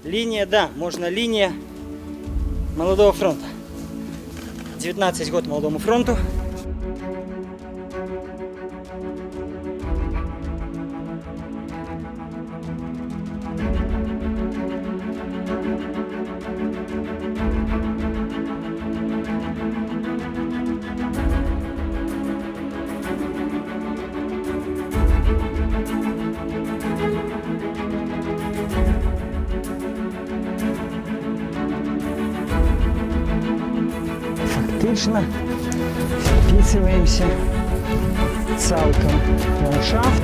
Линия, да, можно линия молодого фронта. 19 год молодому фронту. Фактично вписуємося цілком в ландшафт.